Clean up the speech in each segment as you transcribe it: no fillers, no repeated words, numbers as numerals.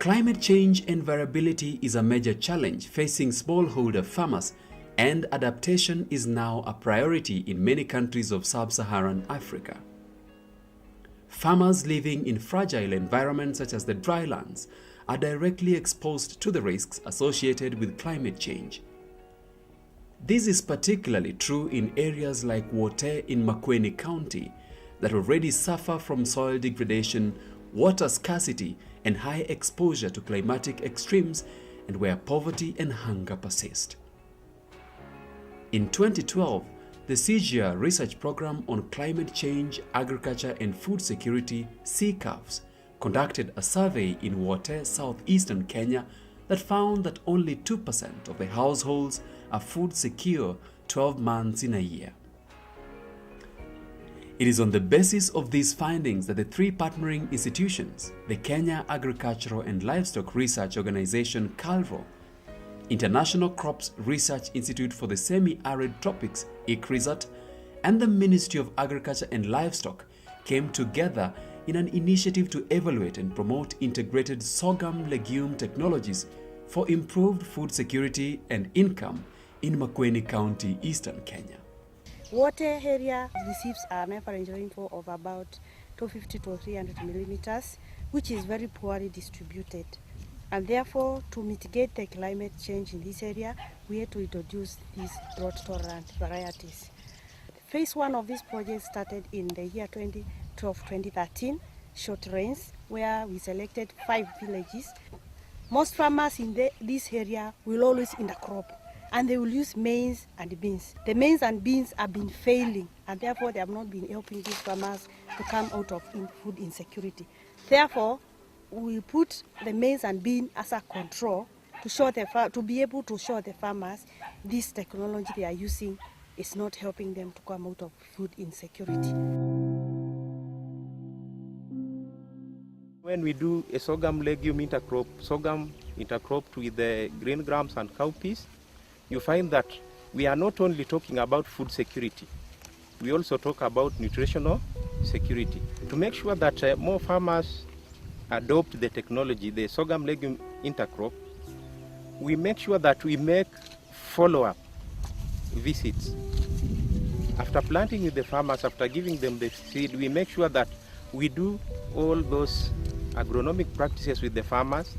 Climate change and variability is a major challenge facing smallholder farmers, and adaptation is now a priority in many countries of sub-Saharan Africa. Farmers living in fragile environments such as the drylands are directly exposed to the risks associated with climate change. This is particularly true in areas like Wote in Makueni County that already suffer from soil degradation, water scarcity, and high exposure to climatic extremes, and where poverty and hunger persist. In 2012, the CGIA Research Program on Climate Change, Agriculture and Food Security, CCAFS, conducted a survey in Wote, southeastern Kenya, that found that only 2% of the households are food secure 12 months in a year. It is on the basis of these findings that the three partnering institutions, the Kenya Agricultural and Livestock Research Organization (KALRO), International Crops Research Institute for the Semi-Arid Tropics (ICRISAT), and the Ministry of Agriculture and Livestock came together in an initiative to evaluate and promote integrated sorghum legume technologies for improved food security and income in Makueni County, eastern Kenya. Water area receives an average rainfall of about 250 to 300 millimeters, which is very poorly distributed. And therefore, to mitigate the climate change in this area, we had to introduce these drought-tolerant varieties. Phase 1 of this project started in the year 2012-2013, short rains, where we selected 5 villages. Most farmers in this area will always intercrop, and they will use maize and beans. The maize and beans have been failing, and therefore they have not been helping these farmers to come out of food insecurity. Therefore, we put the maize and bean as a control to be able to show the farmers this technology they are using is not helping them to come out of food insecurity. When we do a sorghum legume intercrop, sorghum intercropped with the green grams and cowpeas, you find that we are not only talking about food security, we also talk about nutritional security. To make sure that more farmers adopt the technology, the sorghum legume intercrop, we make sure that we make follow-up visits. After planting with the farmers, after giving them the seed, we make sure that we do all those agronomic practices with the farmers.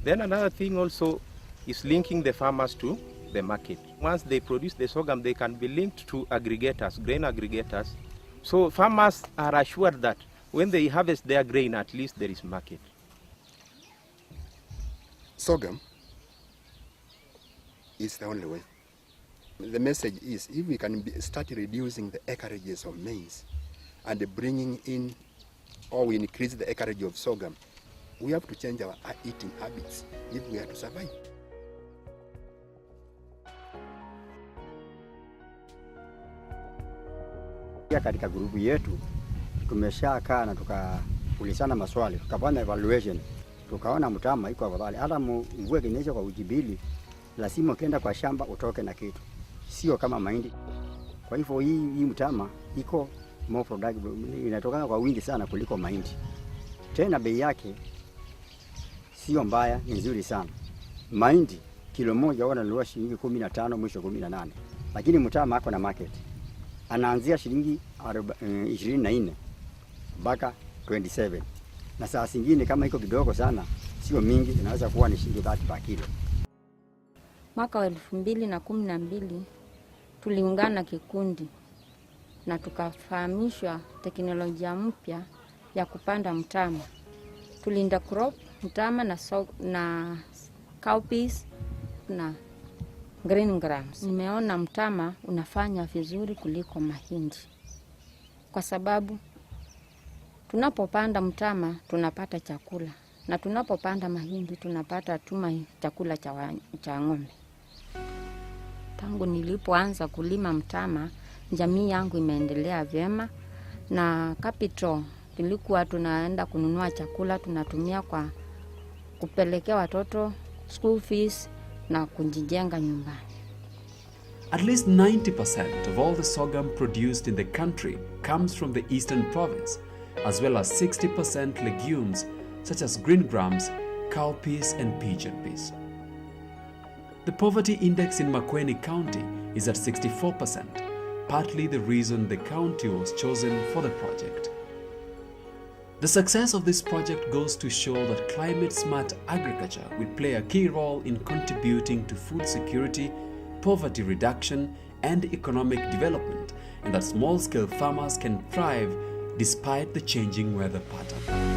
Then another thing also is linking the farmers to the market. Once they produce the sorghum, they can be linked to aggregators, grain aggregators. So farmers are assured that when they harvest their grain, at least there is market. Sorghum is the only way. The message is, if we can start reducing the acreages of maize and bringing in, or we increase the acreage of sorghum, we have to change our eating habits if we are to survive. Katika grupu yetu tumeshakaa na tukaulizana maswali, tukafanya evaluation, tukaona mtama iko afadhali. Hata mvua ikinyesha kwa wiki mbili, lazima ukienda kwa shamba utoke na kitu, sio kama mahindi. Kwa hivyo hii mtama iko more productive, inatokana kwa wingi sana kuliko mahindi. Tena bei yake sio mbaya, ni nzuri sana. Mahindi kilo moja wananunua shilingi 15 mwisho 18, lakini mtama ako na market. Anaanzia shilingi 24 mpaka 27. Na saa zingine kama iko kidogo sana, sio mingi, inaweza kuwa ni shilingi 30 per kilo. Mwaka wa 2012 tuliungana kikundi na tukafahamishwa teknolojia mpya ya kupanda mtama. Tulinda crop mtama na cowpeas na green grams. Nimeona mtama unafanya vizuri kuliko mahindi, kwa sababu tunapopanda mtama tunapata chakula, na tunapopanda mahindi tunapata chakula cha ng'ombe. Tangu nilipoanza kulima mtama, jamii yangu imeendelea vyema, na capital tulikuwa tunaenda kununua chakula tunatumia kwa kupelekea watoto school fees na kujijenga nyumbani. At least 90% of all the sorghum produced in the country comes from the eastern province, as well as 60% legumes such as green grams, cowpeas, and pigeon peas. The poverty index in Makueni County is at 64%, partly the reason the county was chosen for the project. The success of this project goes to show that climate-smart agriculture will play a key role in contributing to food security, poverty reduction, and economic development, and that small-scale farmers can thrive despite the changing weather pattern.